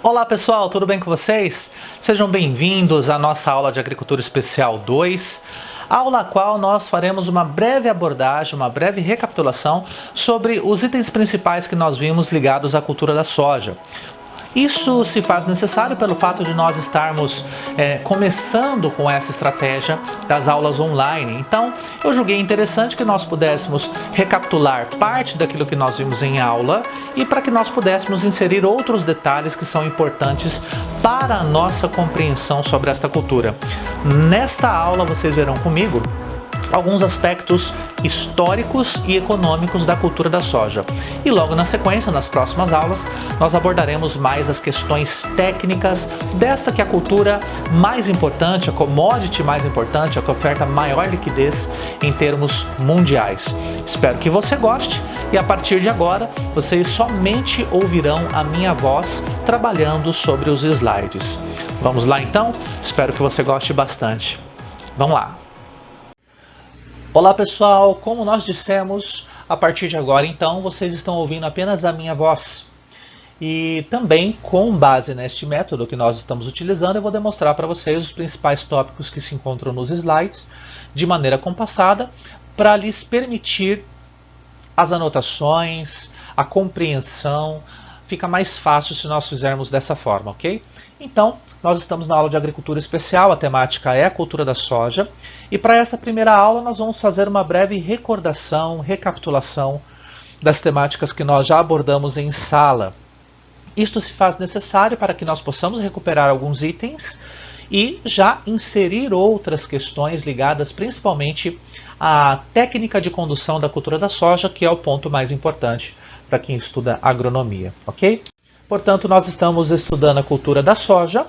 Olá pessoal, tudo bem com vocês? Sejam bem-vindos à nossa aula de Agricultura Especial 2, aula a qual nós faremos uma breve abordagem, uma breve recapitulação sobre os itens principais que nós vimos ligados à cultura da soja. Isso se faz necessário pelo fato de nós estarmos começando com essa estratégia das aulas online. Então, eu julguei interessante que nós pudéssemos recapitular parte daquilo que nós vimos em aula e para que nós pudéssemos inserir outros detalhes que são importantes para a nossa compreensão sobre esta cultura. Nesta aula, vocês verão comigo alguns aspectos históricos e econômicos da cultura da soja. E logo na sequência, nas próximas aulas, nós abordaremos mais as questões técnicas desta que é a cultura mais importante, a commodity mais importante, a que oferta maior liquidez em termos mundiais. Espero que você goste e a partir de agora, vocês somente ouvirão a minha voz trabalhando sobre os slides. Vamos lá então? Espero que você goste bastante. Vamos lá! Olá pessoal, como nós dissemos, a partir de agora então vocês estão ouvindo apenas a minha voz. E também com base neste método que nós estamos utilizando, eu vou demonstrar para vocês os principais tópicos que se encontram nos slides de maneira compassada para lhes permitir as anotações, a compreensão. Fica mais fácil se nós fizermos dessa forma, ok? Então, nós estamos na aula de Agricultura Especial, a temática é a cultura da soja. E para essa primeira aula nós vamos fazer uma breve recordação, recapitulação das temáticas que nós já abordamos em sala. Isto se faz necessário para que nós possamos recuperar alguns itens e já inserir outras questões ligadas principalmente à técnica de condução da cultura da soja, que é o ponto mais importante para quem estuda agronomia, ok? Portanto, nós estamos estudando a cultura da soja.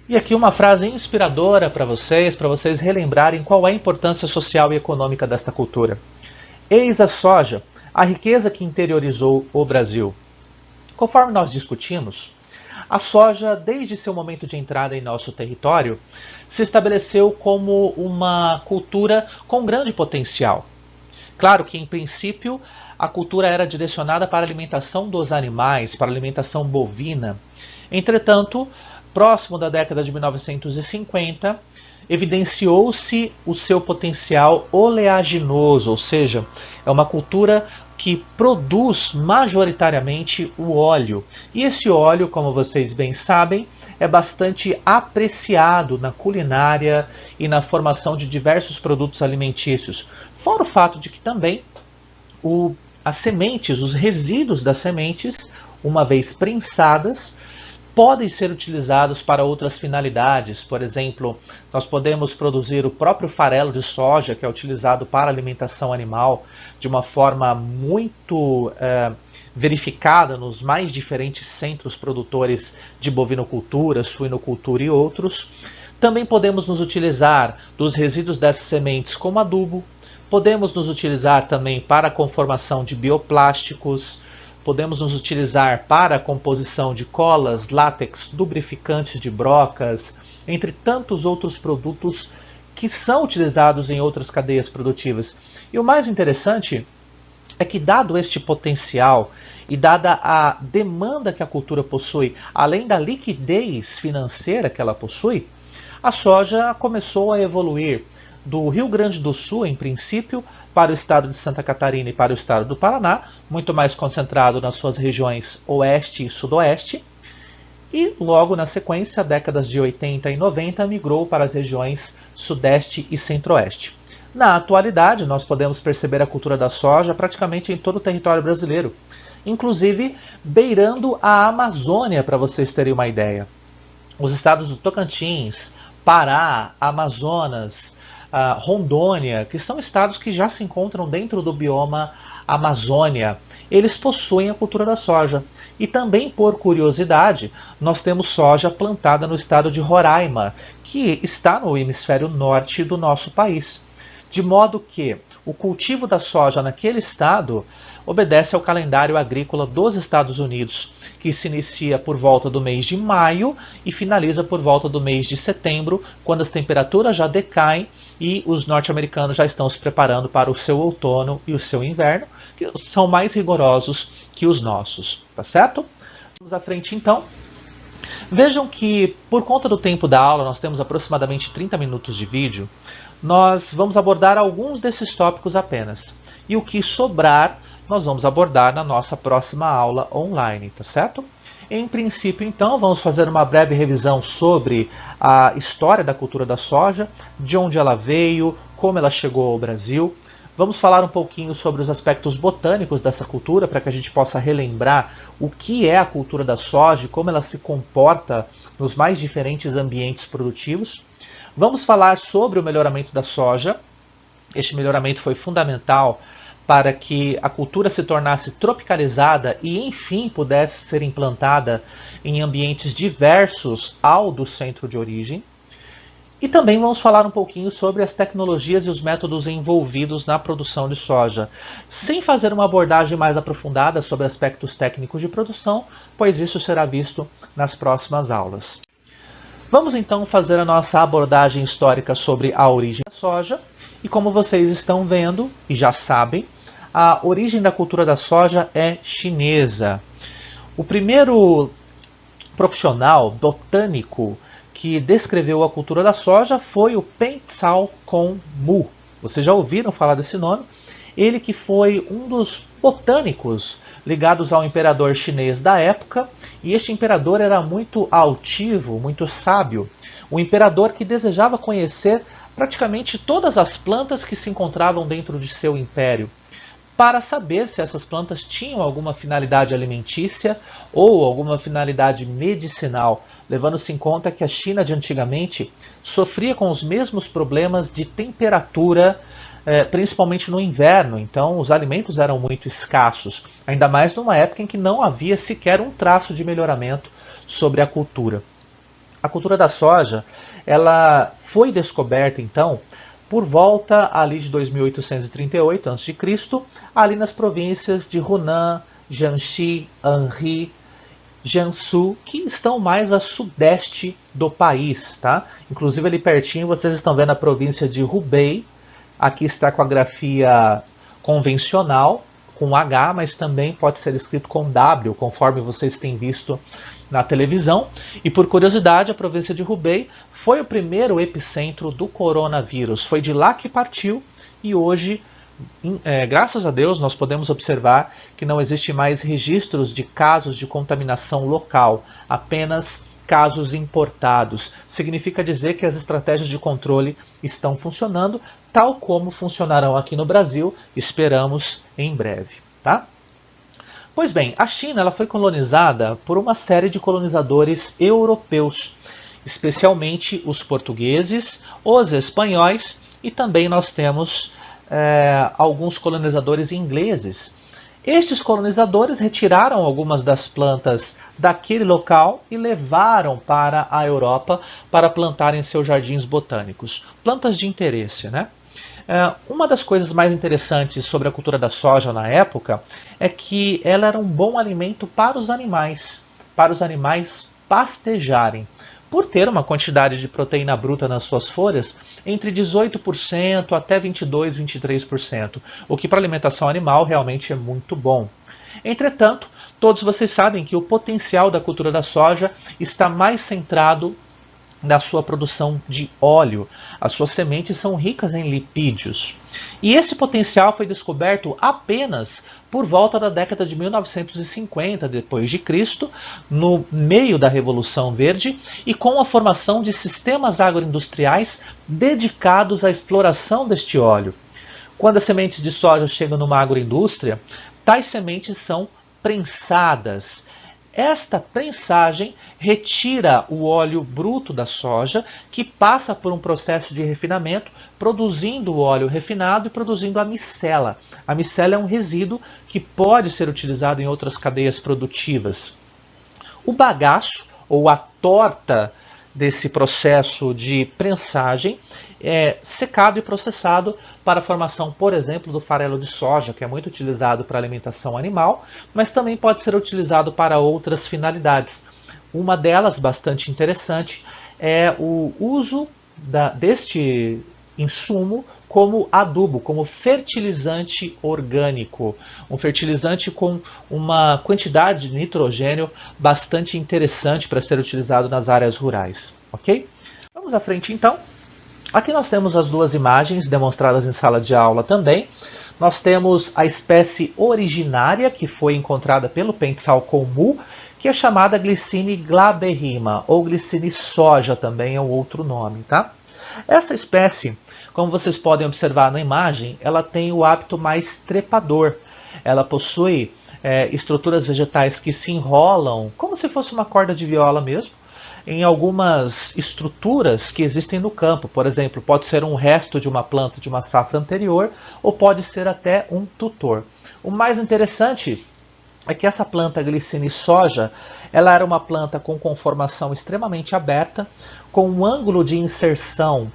E aqui uma frase inspiradora para vocês relembrarem qual é a importância social e econômica desta cultura. Eis a soja, a riqueza que interiorizou o Brasil. Conforme nós discutimos, a soja, desde seu momento de entrada em nosso território, se estabeleceu como uma cultura com grande potencial. Claro que, em princípio, a cultura era direcionada para a alimentação dos animais, para a alimentação bovina. Entretanto, próximo da década de 1950, evidenciou-se o seu potencial oleaginoso, ou seja, é uma cultura que produz majoritariamente o óleo. E esse óleo, como vocês bem sabem, é bastante apreciado na culinária e na formação de diversos produtos alimentícios. Fora o fato de que também as sementes, os resíduos das sementes, uma vez prensadas, podem ser utilizados para outras finalidades. Por exemplo, nós podemos produzir o próprio farelo de soja, que é utilizado para alimentação animal, de uma forma muito verificada nos mais diferentes centros produtores de bovinocultura, suinocultura e outros. Também podemos nos utilizar dos resíduos dessas sementes como adubo. Podemos nos utilizar também para a conformação de bioplásticos. Podemos nos utilizar para a composição de colas, látex, lubrificantes de brocas, entre tantos outros produtos que são utilizados em outras cadeias produtivas. E o mais interessante é que, dado este potencial e dada a demanda que a cultura possui, além da liquidez financeira que ela possui, a soja começou a evoluir do Rio Grande do Sul, em princípio, para o estado de Santa Catarina e para o estado do Paraná, muito mais concentrado nas suas regiões oeste e sudoeste, e logo na sequência, décadas de 80 e 90, migrou para as regiões sudeste e centro-oeste. Na atualidade, nós podemos perceber a cultura da soja praticamente em todo o território brasileiro, inclusive beirando a Amazônia, para vocês terem uma ideia. Os estados do Tocantins, Pará, Amazonas, Rondônia, que são estados que já se encontram dentro do bioma Amazônia, eles possuem a cultura da soja. E também, por curiosidade, nós temos soja plantada no estado de Roraima, que está no hemisfério norte do nosso país. De modo que o cultivo da soja naquele estado obedece ao calendário agrícola dos Estados Unidos, que se inicia por volta do mês de maio e finaliza por volta do mês de setembro, quando as temperaturas já decaem e os norte-americanos já estão se preparando para o seu outono e o seu inverno, que são mais rigorosos que os nossos, tá certo? Vamos à frente então. Vejam que, por conta do tempo da aula, nós temos aproximadamente 30 minutos de vídeo, nós vamos abordar alguns desses tópicos apenas. E o que sobrar, nós vamos abordar na nossa próxima aula online, tá certo? Em princípio, então, vamos fazer uma breve revisão sobre a história da cultura da soja, de onde ela veio, como ela chegou ao Brasil. Vamos falar um pouquinho sobre os aspectos botânicos dessa cultura, para que a gente possa relembrar o que é a cultura da soja e como ela se comporta nos mais diferentes ambientes produtivos. Vamos falar sobre o melhoramento da soja. Este melhoramento foi fundamental para que a cultura se tornasse tropicalizada e, enfim, pudesse ser implantada em ambientes diversos ao do centro de origem. E também vamos falar um pouquinho sobre as tecnologias e os métodos envolvidos na produção de soja, sem fazer uma abordagem mais aprofundada sobre aspectos técnicos de produção, pois isso será visto nas próximas aulas. Vamos então fazer a nossa abordagem histórica sobre a origem da soja, e como vocês estão vendo e já sabem, a origem da cultura da soja é chinesa. O primeiro profissional botânico que descreveu a cultura da soja foi o Pen Tsao Kong Mu. Vocês já ouviram falar desse nome? Ele que foi um dos botânicos ligados ao imperador chinês da época, e este imperador era muito altivo, muito sábio. Um imperador que desejava conhecer praticamente todas as plantas que se encontravam dentro de seu império, para saber se essas plantas tinham alguma finalidade alimentícia ou alguma finalidade medicinal, levando-se em conta que a China de antigamente sofria com os mesmos problemas de temperatura, principalmente no inverno, então os alimentos eram muito escassos, ainda mais numa época em que não havia sequer um traço de melhoramento sobre a cultura. A cultura da soja, ela foi descoberta então por volta ali de 2838 a.C., ali nas províncias de Hunan, Jiangxi, Anhui, Jiangsu, que estão mais a sudeste do país, tá? Inclusive ali pertinho vocês estão vendo a província de Hubei. Aqui está com a grafia convencional, com H, mas também pode ser escrito com W, conforme vocês têm visto na televisão. E por curiosidade, a província de Hubei foi o primeiro epicentro do coronavírus. Foi de lá que partiu e hoje, graças a Deus, nós podemos observar que não existe mais registros de casos de contaminação local, apenas casos importados. Significa dizer que as estratégias de controle estão funcionando, tal como funcionarão aqui no Brasil, esperamos em breve, tá? Pois bem, a China ela foi colonizada por uma série de colonizadores europeus, especialmente os portugueses, os espanhóis e também nós temos alguns colonizadores ingleses. Estes colonizadores retiraram algumas das plantas daquele local e levaram para a Europa para plantar em seus jardins botânicos. Plantas de interesse, né? Uma das coisas mais interessantes sobre a cultura da soja na época é que ela era um bom alimento para os animais pastejarem, por ter uma quantidade de proteína bruta nas suas folhas entre 18% até 22%, 23%, o que para alimentação animal realmente é muito bom. Entretanto, todos vocês sabem que o potencial da cultura da soja está mais centrado na sua produção de óleo. As suas sementes são ricas em lipídios. E esse potencial foi descoberto apenas por volta da década de 1950 depois de Cristo, no meio da Revolução Verde, e com a formação de sistemas agroindustriais dedicados à exploração deste óleo. Quando as sementes de soja chegam numa agroindústria, tais sementes são prensadas. Esta prensagem retira o óleo bruto da soja, que passa por um processo de refinamento, produzindo o óleo refinado e produzindo a micela. A micela é um resíduo que pode ser utilizado em outras cadeias produtivas. O bagaço, ou a torta desse processo de prensagem, secado e processado para a formação, por exemplo, do farelo de soja, que é muito utilizado para alimentação animal, mas também pode ser utilizado para outras finalidades. Uma delas, bastante interessante, é o uso deste insumo como adubo, como fertilizante orgânico, um fertilizante com uma quantidade de nitrogênio bastante interessante para ser utilizado nas áreas rurais, ok? Vamos à frente então. Aqui nós temos as duas imagens demonstradas em sala de aula também. Nós temos a espécie originária que foi encontrada pelo Pentsal Comú, que é chamada Glycine glaberrima, ou Glycine soja também é um outro nome, tá? Essa espécie, como vocês podem observar na imagem, ela tem o hábito mais trepador. Ela possui estruturas vegetais que se enrolam, como se fosse uma corda de viola mesmo, em algumas estruturas que existem no campo. Por exemplo, pode ser um resto de uma planta de uma safra anterior, ou pode ser até um tutor. O mais interessante é que essa planta Glycine soja, ela era uma planta com conformação extremamente aberta, com um ângulo de inserção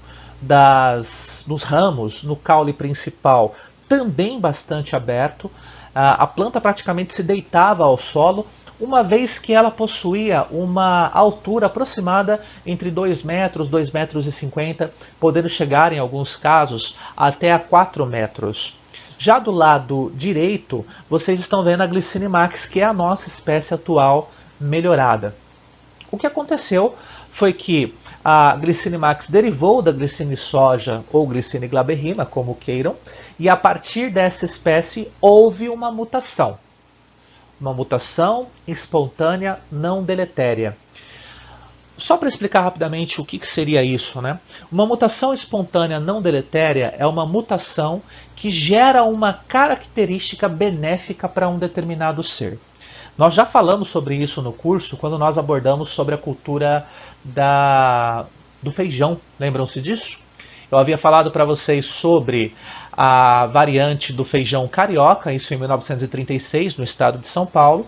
dos ramos no caule principal também bastante aberto. A planta praticamente se deitava ao solo, uma vez que ela possuía uma altura aproximada entre 2 metros, 2,50 metros, podendo chegar em alguns casos até a 4 metros. Já do lado direito, vocês estão vendo a Glycine max, que é a nossa espécie atual melhorada. O que aconteceu foi que a Glycine max derivou da Glycine soja ou Glycine glaberrima, como queiram, e a partir dessa espécie houve uma mutação. Uma mutação espontânea não deletéria. Só para explicar rapidamente o que seria isso, né? Uma mutação espontânea não deletéria é uma mutação que gera uma característica benéfica para um determinado ser. Nós já falamos sobre isso no curso quando nós abordamos sobre a cultura do feijão. Lembram-se disso? Eu havia falado para vocês sobre a variante do feijão carioca, isso em 1936, no estado de São Paulo.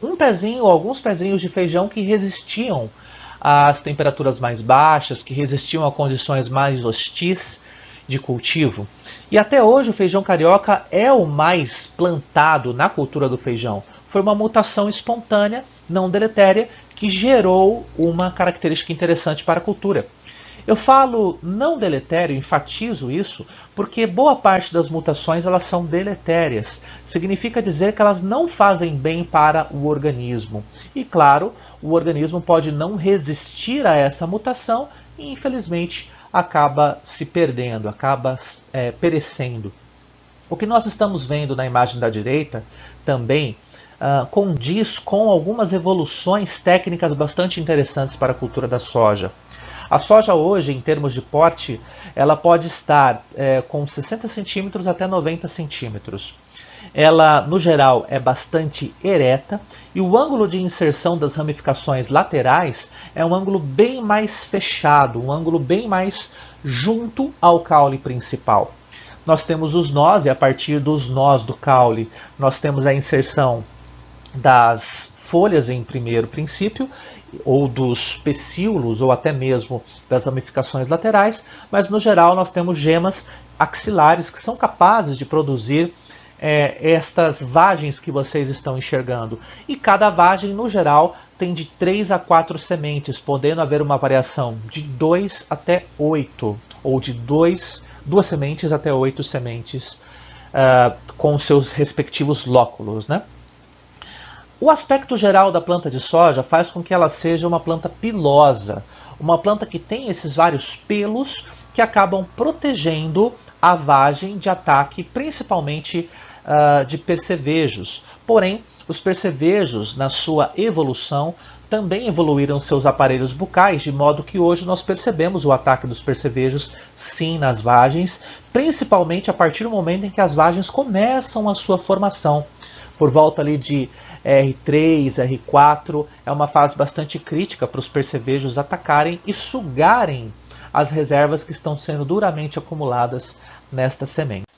Um pezinho ou alguns pezinhos de feijão que resistiam às temperaturas mais baixas, que resistiam a condições mais hostis de cultivo. E até hoje o feijão carioca é o mais plantado na cultura do feijão. Foi uma mutação espontânea, não deletéria, que gerou uma característica interessante para a cultura. Eu falo não deletério, enfatizo isso, porque boa parte das mutações elas são deletérias. Significa dizer que elas não fazem bem para o organismo. E claro, o organismo pode não resistir a essa mutação e infelizmente acaba se perdendo, acaba perecendo. O que nós estamos vendo na imagem da direita também condiz com algumas evoluções técnicas bastante interessantes para a cultura da soja. A soja hoje, em termos de porte, ela pode estar com 60 centímetros até 90 centímetros. Ela, no geral, é bastante ereta e o ângulo de inserção das ramificações laterais é um ângulo bem mais fechado, um ângulo bem mais junto ao caule principal. Nós temos os nós e a partir dos nós do caule nós temos a inserção das folhas em primeiro princípio, ou dos pecíolos, ou até mesmo das ramificações laterais, mas no geral nós temos gemas axilares que são capazes de produzir estas vagens que vocês estão enxergando. E cada vagem, no geral, tem de 3 a 4 sementes, podendo haver uma variação de 2 até 8, ou de 2 sementes até 8 sementes, com seus respectivos lóculos, né? O aspecto geral da planta de soja faz com que ela seja uma planta pilosa, uma planta que tem esses vários pelos que acabam protegendo a vagem de ataque, principalmente de percevejos. Porém, os percevejos, na sua evolução, também evoluíram seus aparelhos bucais, de modo que hoje nós percebemos o ataque dos percevejos, sim, nas vagens, principalmente a partir do momento em que as vagens começam a sua formação. Por volta ali de R3, R4, é uma fase bastante crítica para os percevejos atacarem e sugarem as reservas que estão sendo duramente acumuladas nestas sementes.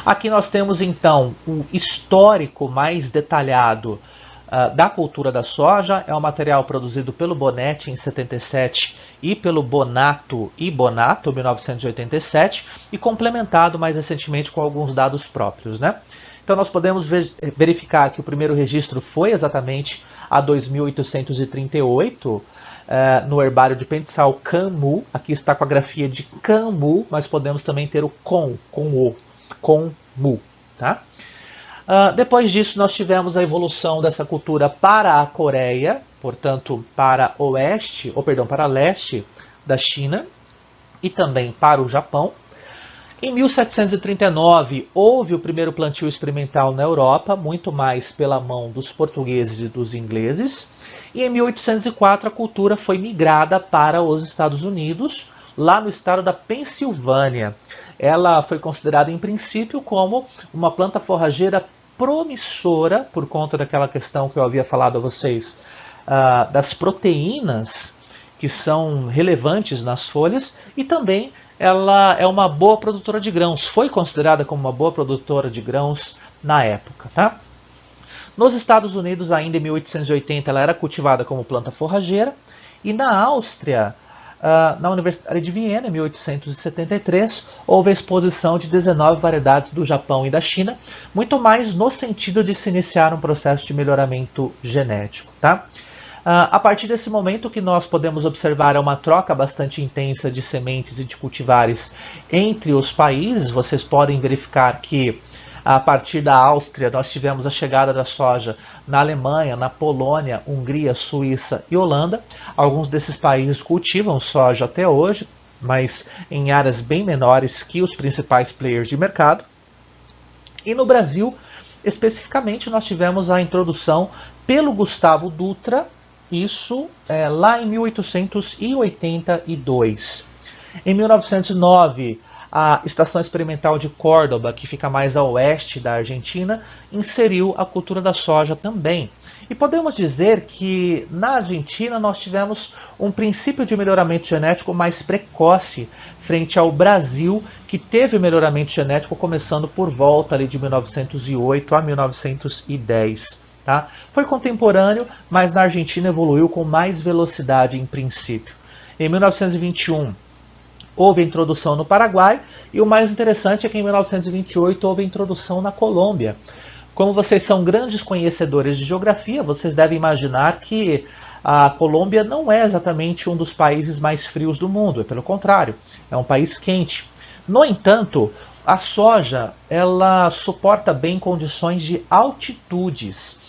Aqui nós temos então o histórico mais detalhado da cultura da soja. É um material produzido pelo Bonetti em 77 e pelo Bonato e Bonato, 1987, e complementado mais recentemente com alguns dados próprios, né? Então nós podemos verificar que o primeiro registro foi exatamente a 2838, no herbário de Pentsahl Kanmu. Aqui está com a grafia de Kanmu, mas podemos também ter o com o, Konmu, tá? Depois disso, nós tivemos a evolução dessa cultura para a Coreia, portanto, para para leste da China e também para o Japão. Em 1739, houve o primeiro plantio experimental na Europa, muito mais pela mão dos portugueses e dos ingleses. E em 1804, a cultura foi migrada para os Estados Unidos, lá no estado da Pensilvânia. Ela foi considerada, em princípio, como uma planta forrageira promissora, por conta daquela questão que eu havia falado a vocês, das proteínas que são relevantes nas folhas, e também ela é uma boa produtora de grãos, foi considerada como uma boa produtora de grãos na época, tá? Nos Estados Unidos, ainda em 1880, ela era cultivada como planta forrageira, e na Áustria, na Universidade de Viena, em 1873, houve a exposição de 19 variedades do Japão e da China, muito mais no sentido de se iniciar um processo de melhoramento genético, tá? A partir desse momento, o que nós podemos observar é uma troca bastante intensa de sementes e de cultivares entre os países. Vocês podem verificar que a partir da Áustria nós tivemos a chegada da soja na Alemanha, na Polônia, Hungria, Suíça e Holanda. Alguns desses países cultivam soja até hoje, mas em áreas bem menores que os principais players de mercado. E no Brasil, especificamente, nós tivemos a introdução pelo Gustavo Dutra, isso lá em 1882. Em 1909, a Estação Experimental de Córdoba, que fica mais a oeste da Argentina, inseriu a cultura da soja também. E podemos dizer que na Argentina nós tivemos um princípio de melhoramento genético mais precoce frente ao Brasil, que teve o melhoramento genético começando por volta ali de 1908 a 1910. Tá? Foi contemporâneo, mas na Argentina evoluiu com mais velocidade em princípio. Em 1921, houve a introdução no Paraguai, e o mais interessante é que em 1928 houve a introdução na Colômbia. Como vocês são grandes conhecedores de geografia, vocês devem imaginar que a Colômbia não é exatamente um dos países mais frios do mundo, pelo contrário, é um país quente. No entanto, a soja ela suporta bem condições de altitudes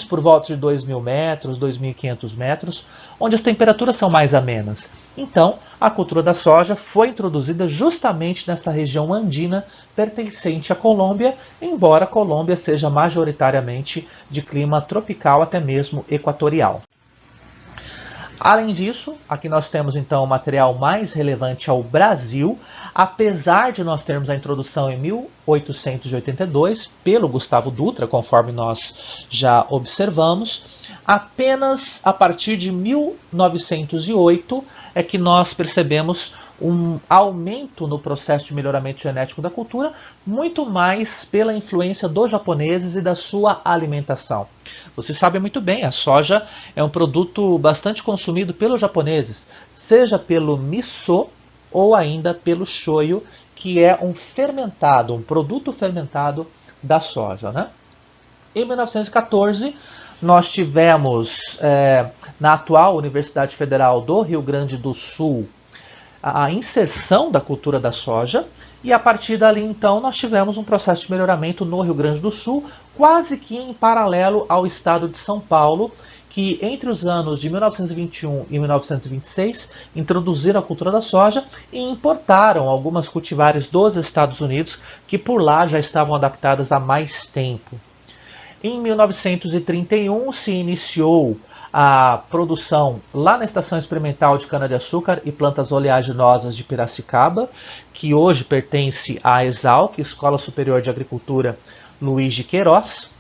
por volta de 2.000 metros, 2.500 metros, onde as temperaturas são mais amenas. Então, a cultura da soja foi introduzida justamente nesta região andina pertencente à Colômbia, embora a Colômbia seja majoritariamente de clima tropical, até mesmo equatorial. Além disso, aqui nós temos então o material mais relevante ao Brasil, apesar de nós termos a introdução em 1882 pelo Gustavo Dutra, conforme nós já observamos, apenas a partir de 1908 é que nós percebemos um aumento no processo de melhoramento genético da cultura, muito mais pela influência dos japoneses e da sua alimentação. Vocês sabem muito bem, a soja é um produto bastante consumido pelos japoneses, seja pelo miso ou ainda pelo shoyu, que é um fermentado, um produto fermentado da soja, né? Em 1914, nós tivemos, na atual Universidade Federal do Rio Grande do Sul, a inserção da cultura da soja, e a partir dali então nós tivemos um processo de melhoramento no Rio Grande do Sul, quase que em paralelo ao estado de São Paulo, que entre os anos de 1921 e 1926 introduziram a cultura da soja e importaram algumas cultivares dos Estados Unidos que por lá já estavam adaptadas há mais tempo. Em 1931 se iniciou a produção lá na Estação Experimental de Cana-de-Açúcar e Plantas Oleaginosas de Piracicaba, que hoje pertence à ESALC, Escola Superior de Agricultura Luiz de Queiroz.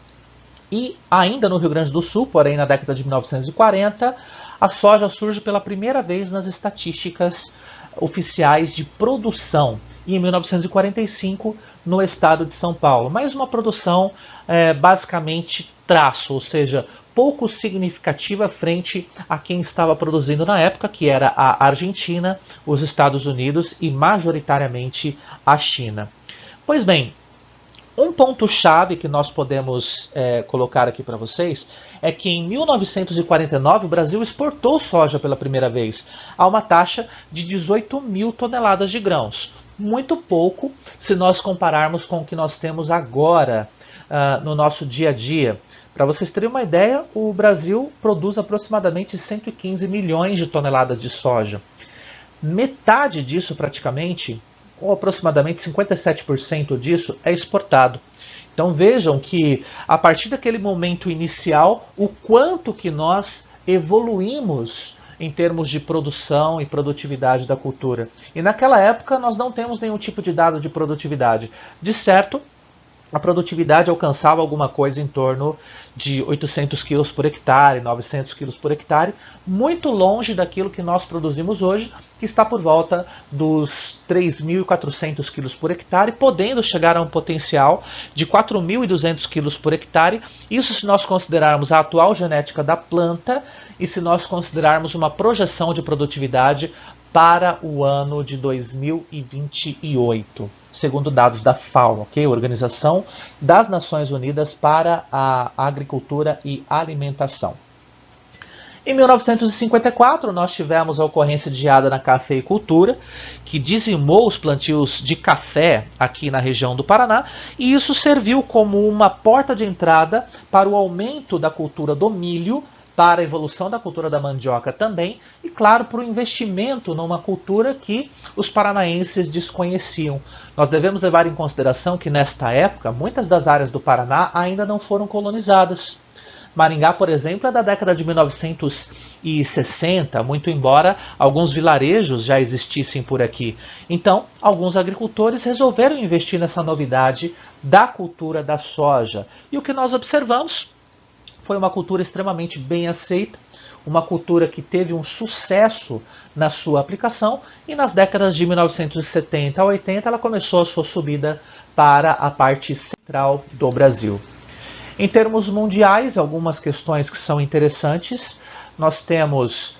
E ainda no Rio Grande do Sul, porém na década de 1940, a soja surge pela primeira vez nas estatísticas oficiais de produção. E em 1945 no estado de São Paulo. Mas uma produção basicamente traço, ou seja, pouco significativa frente a quem estava produzindo na época, que era a Argentina, os Estados Unidos e majoritariamente a China. Pois bem, um ponto-chave que nós podemos colocar aqui para vocês é que em 1949 o Brasil exportou soja pela primeira vez a uma taxa de 18 mil toneladas de grãos. Muito pouco se nós compararmos com o que nós temos agora no nosso dia a dia. Para vocês terem uma ideia, o Brasil produz aproximadamente 115 milhões de toneladas de soja. Metade disso praticamente, ou aproximadamente 57% disso, é exportado. Então vejam que a partir daquele momento inicial, o quanto que nós evoluímos em termos de produção e produtividade da cultura. E naquela época nós não temos nenhum tipo de dado de produtividade. De certo, a produtividade alcançava alguma coisa em torno de 800 quilos por hectare, 900 quilos por hectare, muito longe daquilo que nós produzimos hoje, que está por volta dos 3.400 quilos por hectare, podendo chegar a um potencial de 4.200 quilos por hectare. Isso se nós considerarmos a atual genética da planta e se nós considerarmos uma projeção de produtividade para o ano de 2028, segundo dados da FAO, okay? Organização das Nações Unidas para a Agricultura e Alimentação. Em 1954, nós tivemos a ocorrência de geada na cafeicultura, que dizimou os plantios de café aqui na região do Paraná, e isso serviu como uma porta de entrada para o aumento da cultura do milho, para a evolução da cultura da mandioca também, e claro, para o investimento numa cultura que os paranaenses desconheciam. Nós devemos levar em consideração que nesta época, muitas das áreas do Paraná ainda não foram colonizadas. Maringá, por exemplo, é da década de 1960, muito embora alguns vilarejos já existissem por aqui. Então, alguns agricultores resolveram investir nessa novidade da cultura da soja. E o que nós observamos foi uma cultura extremamente bem aceita, uma cultura que teve um sucesso na sua aplicação, e nas décadas de 1970 a 80 ela começou a sua subida para a parte central do Brasil. Em termos mundiais, algumas questões que são interessantes. Nós temos,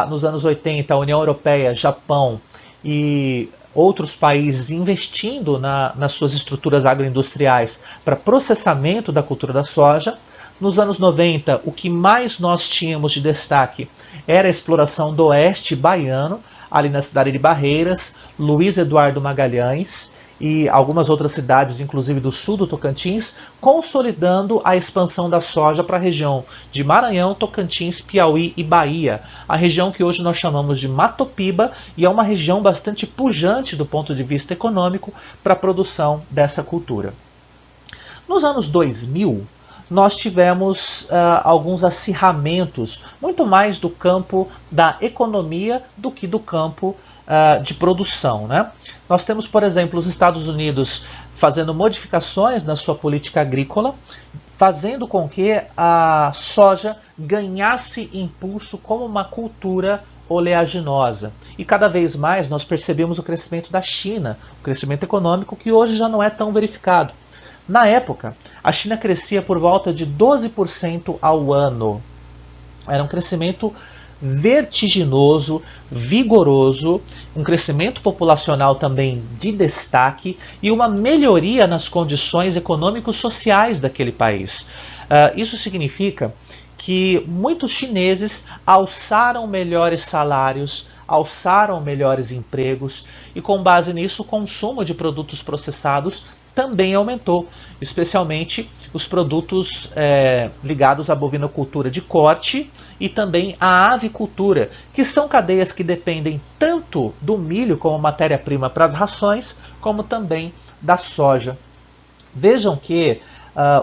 nos anos 80, a União Europeia, Japão e outros países investindo nas suas estruturas agroindustriais para processamento da cultura da soja. Nos anos 90, o que mais nós tínhamos de destaque era a exploração do oeste baiano, ali na cidade de Barreiras, Luiz Eduardo Magalhães e algumas outras cidades, inclusive do sul do Tocantins, consolidando a expansão da soja para a região de Maranhão, Tocantins, Piauí e Bahia, a região que hoje nós chamamos de Mato Piba, e é uma região bastante pujante do ponto de vista econômico para a produção dessa cultura. Nos anos 2000, nós tivemos alguns acirramentos, muito mais do campo da economia do que do campo de produção, né? Nós temos, por exemplo, os Estados Unidos fazendo modificações na sua política agrícola, fazendo com que a soja ganhasse impulso como uma cultura oleaginosa. E cada vez mais nós percebemos o crescimento da China, o crescimento econômico que hoje já não é tão verificado. Na época, a China crescia por volta de 12% ao ano. Era um crescimento vertiginoso, vigoroso, um crescimento populacional também de destaque e uma melhoria nas condições econômico-sociais daquele país. Isso significa que muitos chineses alçaram melhores salários, alçaram melhores empregos e, com base nisso, o consumo de produtos processados também aumentou, especialmente os produtos ligados à bovinocultura de corte e também à avicultura, que são cadeias que dependem tanto do milho como matéria-prima para as rações, como também da soja. Vejam que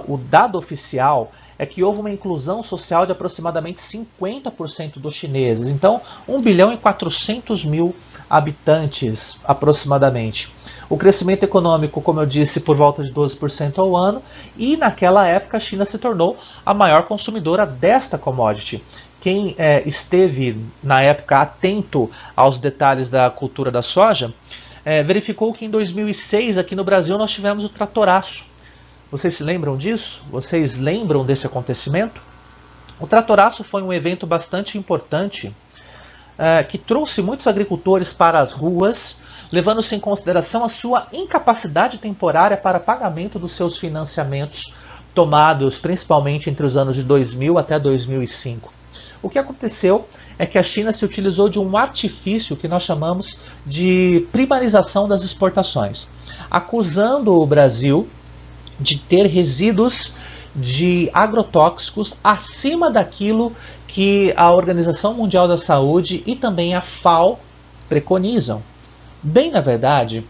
o dado oficial é que houve uma inclusão social de aproximadamente 50% dos chineses. Então, 1 bilhão e 400 mil habitantes aproximadamente. O crescimento econômico, como eu disse, por volta de 12% ao ano, e naquela época a China se tornou a maior consumidora desta commodity. Quem esteve na época atento aos detalhes da cultura da soja, verificou que em 2006 aqui no Brasil nós tivemos o tratoraço. Vocês se lembram disso? Vocês lembram desse acontecimento? O tratoraço foi um evento bastante importante que trouxe muitos agricultores para as ruas, levando-se em consideração a sua incapacidade temporária para pagamento dos seus financiamentos tomados principalmente entre os anos de 2000 até 2005. O que aconteceu é que a China se utilizou de um artifício que nós chamamos de primarização das exportações, acusando o Brasil de ter resíduos de agrotóxicos acima daquilo que a Organização Mundial da Saúde e também a FAO preconizam. Bem, na verdade,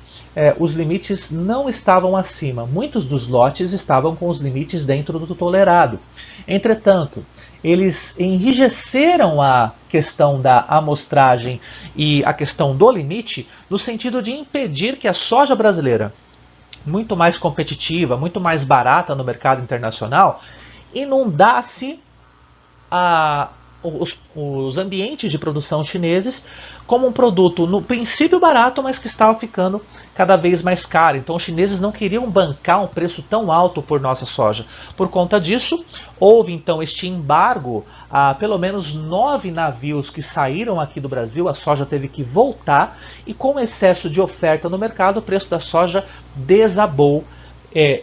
os limites não estavam acima. Muitos dos lotes estavam com os limites dentro do tolerado. Entretanto, eles enrijeceram a questão da amostragem e a questão do limite no sentido de impedir que a soja brasileira, muito mais competitiva, muito mais barata no mercado internacional, inundasse os ambientes de produção chineses como um produto no princípio barato, mas que estava ficando cada vez mais caro. Então os chineses não queriam bancar um preço tão alto por nossa soja. Por conta disso, houve então este embargo a pelo menos 9 navios que saíram aqui do Brasil. A soja teve que voltar e com excesso de oferta no mercado, o preço da soja desabou,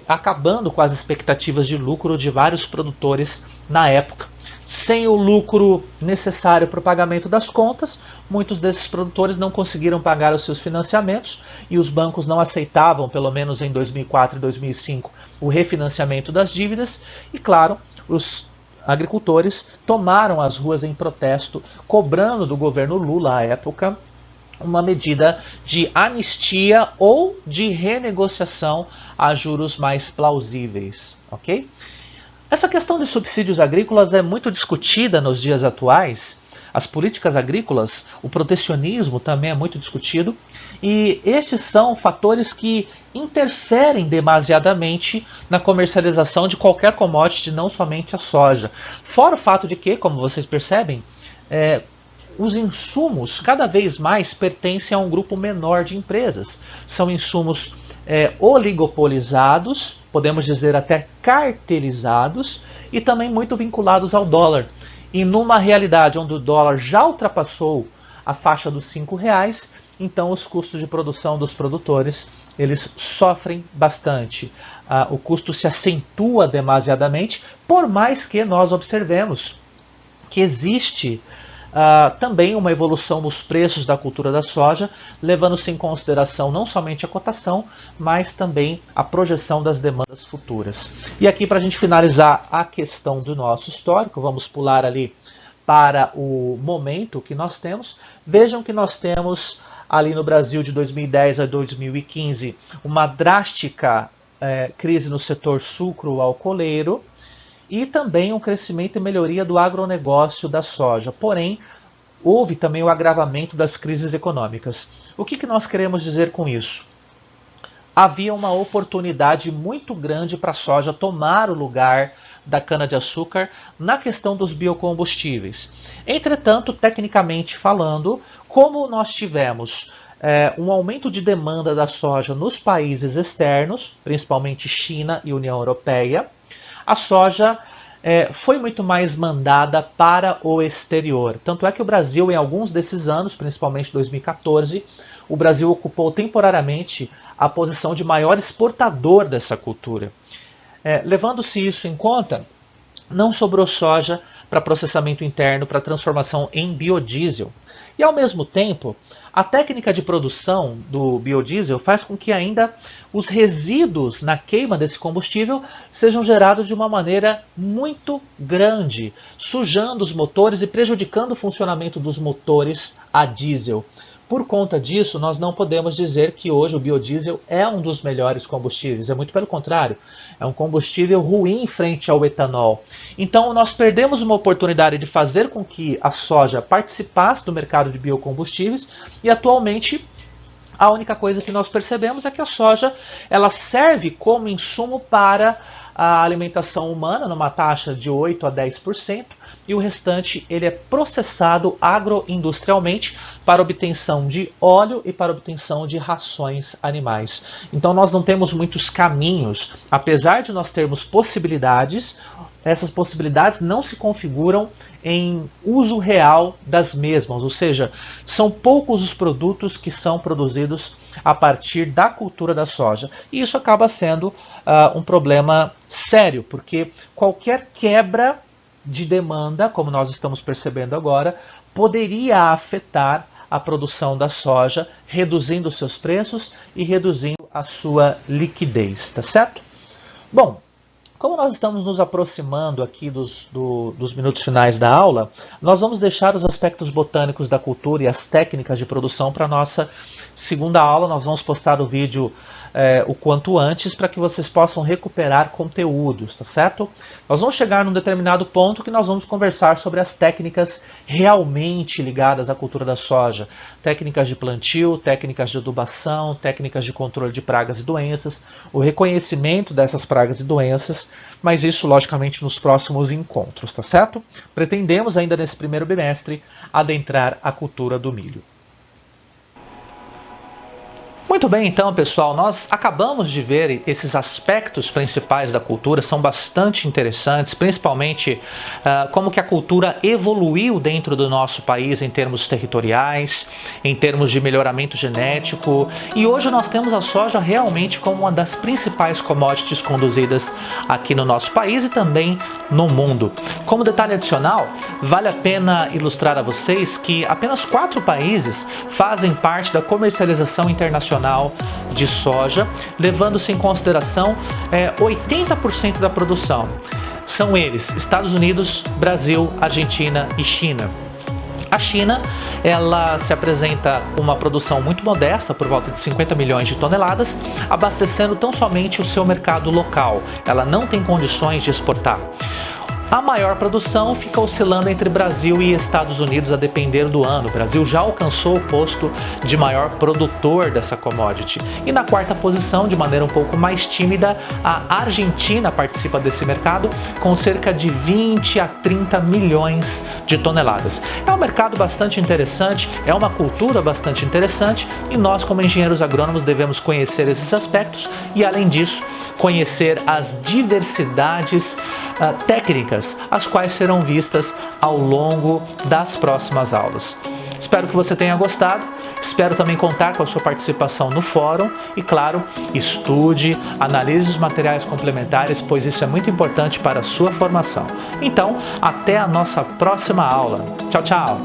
acabando com as expectativas de lucro de vários produtores na época. Sem o lucro necessário para o pagamento das contas, muitos desses produtores não conseguiram pagar os seus financiamentos e os bancos não aceitavam, pelo menos em 2004 e 2005, o refinanciamento das dívidas. E claro, os agricultores tomaram as ruas em protesto, cobrando do governo Lula à época uma medida de anistia ou de renegociação a juros mais plausíveis, ok? Essa questão de subsídios agrícolas é muito discutida nos dias atuais. As políticas agrícolas, o protecionismo também é muito discutido. E estes são fatores que interferem demasiadamente na comercialização de qualquer commodity, não somente a soja. Fora o fato de que, como vocês percebem, os insumos cada vez mais pertencem a um grupo menor de empresas. São insumos oligopolizados, podemos dizer até cartelizados, e também muito vinculados ao dólar. E numa realidade onde o dólar já ultrapassou a faixa dos R$5, então os custos de produção dos produtores eles sofrem bastante. O custo se acentua demasiadamente, por mais que nós observemos que existe também uma evolução nos preços da cultura da soja, levando-se em consideração não somente a cotação, mas também a projeção das demandas futuras. E aqui, para a gente finalizar a questão do nosso histórico, vamos pular ali para o momento que nós temos. Vejam que nós temos ali no Brasil de 2010 a 2015 uma drástica crise no setor sucro-alcooleiro, e também um crescimento e melhoria do agronegócio da soja. Porém, houve também o agravamento das crises econômicas. O que nós queremos dizer com isso? Havia uma oportunidade muito grande para a soja tomar o lugar da cana-de-açúcar na questão dos biocombustíveis. Entretanto, tecnicamente falando, como nós tivemos um aumento de demanda da soja nos países externos, principalmente China e União Europeia, a soja foi muito mais mandada para o exterior. Tanto é que o Brasil, em alguns desses anos, principalmente 2014, o Brasil ocupou temporariamente a posição de maior exportador dessa cultura. Levando-se isso em conta, não sobrou soja para processamento interno, para transformação em biodiesel. E ao mesmo tempo, a técnica de produção do biodiesel faz com que ainda os resíduos na queima desse combustível sejam gerados de uma maneira muito grande, sujando os motores e prejudicando o funcionamento dos motores a diesel. Por conta disso, nós não podemos dizer que hoje o biodiesel é um dos melhores combustíveis. É muito pelo contrário. É um combustível ruim frente ao etanol. Então, nós perdemos uma oportunidade de fazer com que a soja participasse do mercado de biocombustíveis e, atualmente, a única coisa que nós percebemos é que a soja ela serve como insumo para a alimentação humana, numa taxa de 8 a 10%, e o restante ele é processado agroindustrialmente para obtenção de óleo e para obtenção de rações animais. Então nós não temos muitos caminhos, apesar de nós termos possibilidades, essas possibilidades não se configuram em uso real das mesmas, ou seja, são poucos os produtos que são produzidos a partir da cultura da soja. E isso acaba sendo um problema sério, porque qualquer quebra de demanda, como nós estamos percebendo agora, poderia afetar a produção da soja, reduzindo seus preços e reduzindo a sua liquidez, tá certo? Bom, como nós estamos nos aproximando aqui dos minutos finais da aula, nós vamos deixar os aspectos botânicos da cultura e as técnicas de produção para a nossa segunda aula. Nós vamos postar o vídeo o quanto antes para que vocês possam recuperar conteúdos, tá certo? Nós vamos chegar num determinado ponto que nós vamos conversar sobre as técnicas realmente ligadas à cultura da soja. Técnicas de plantio, técnicas de adubação, técnicas de controle de pragas e doenças, o reconhecimento dessas pragas e doenças, mas isso logicamente nos próximos encontros, tá certo? Pretendemos ainda nesse primeiro bimestre adentrar a cultura do milho. Muito bem, então, pessoal, nós acabamos de ver esses aspectos principais da cultura, são bastante interessantes, principalmente como que a cultura evoluiu dentro do nosso país em termos territoriais, em termos de melhoramento genético, e hoje nós temos a soja realmente como uma das principais commodities conduzidas aqui no nosso país e também no mundo. Como detalhe adicional, vale a pena ilustrar a vocês que apenas 4 países fazem parte da comercialização internacional de soja, levando-se em consideração 80% da produção. São eles Estados Unidos, Brasil, Argentina e China. A China, ela se apresenta com uma produção muito modesta, por volta de 50 milhões de toneladas, abastecendo tão somente o seu mercado local. Ela não tem condições de exportar. A maior produção fica oscilando entre Brasil e Estados Unidos a depender do ano. O Brasil já alcançou o posto de maior produtor dessa commodity. E na quarta posição, de maneira um pouco mais tímida, a Argentina participa desse mercado com cerca de 20 a 30 milhões de toneladas. É um mercado bastante interessante, é uma cultura bastante interessante e nós, como engenheiros agrônomos, devemos conhecer esses aspectos e, além disso, conhecer as diversidades técnicas, as quais serão vistas ao longo das próximas aulas. Espero que você tenha gostado, espero também contar com a sua participação no fórum e, claro, estude, analise os materiais complementares, pois isso é muito importante para a sua formação. Então, até a nossa próxima aula. Tchau, tchau!